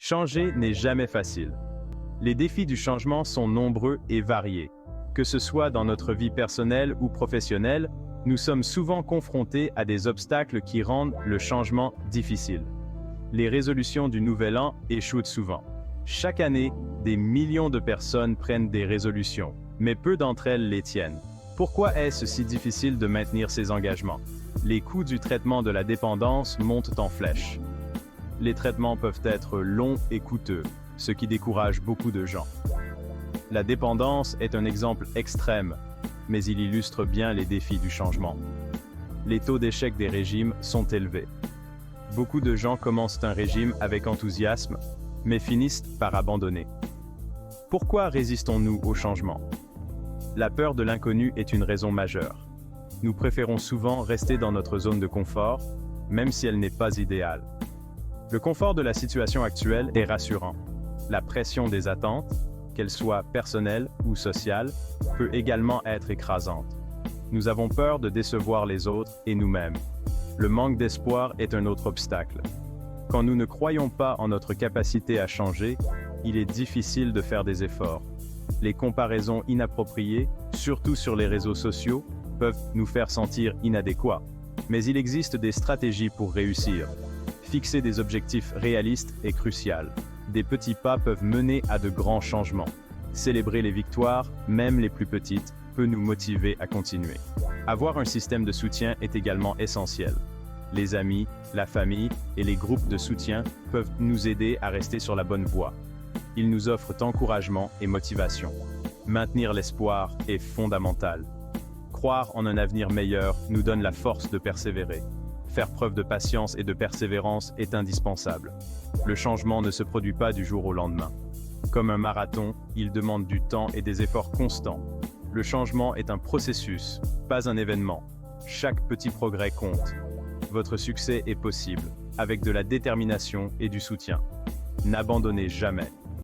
Changer n'est jamais facile. Les défis du changement sont nombreux et variés. Que ce soit dans notre vie personnelle ou professionnelle, nous sommes souvent confrontés à des obstacles qui rendent le changement difficile. Les résolutions du Nouvel An échouent souvent. Chaque année, des millions de personnes prennent des résolutions, mais peu d'entre elles les tiennent. Pourquoi est-ce si difficile de maintenir ces engagements? Les coûts du traitement de la dépendance montent en flèche. Les traitements peuvent être longs et coûteux, ce qui décourage beaucoup de gens. La dépendance est un exemple extrême, mais il illustre bien les défis du changement. Les taux d'échec des régimes sont élevés. Beaucoup de gens commencent un régime avec enthousiasme, mais finissent par abandonner. Pourquoi résistons-nous au changement? La peur de l'inconnu est une raison majeure. Nous préférons souvent rester dans notre zone de confort, même si elle n'est pas idéale. Le confort de la situation actuelle est rassurant. La pression des attentes, qu'elles soient personnelles ou sociales, peut également être écrasante. Nous avons peur de décevoir les autres et nous-mêmes. Le manque d'espoir est un autre obstacle. Quand nous ne croyons pas en notre capacité à changer, il est difficile de faire des efforts. Les comparaisons inappropriées, surtout sur les réseaux sociaux, peuvent nous faire sentir inadéquats. Mais il existe des stratégies pour réussir. Fixer des objectifs réalistes est crucial. Des petits pas peuvent mener à de grands changements. Célébrer les victoires, même les plus petites, peut nous motiver à continuer. Avoir un système de soutien est également essentiel. Les amis, la famille et les groupes de soutien peuvent nous aider à rester sur la bonne voie. Ils nous offrent encouragement et motivation. Maintenir l'espoir est fondamental. Croire en un avenir meilleur nous donne la force de persévérer. Faire preuve de patience et de persévérance est indispensable. Le changement ne se produit pas du jour au lendemain. Comme un marathon, il demande du temps et des efforts constants. Le changement est un processus, pas un événement. Chaque petit progrès compte. Votre succès est possible, avec de la détermination et du soutien. N'abandonnez jamais.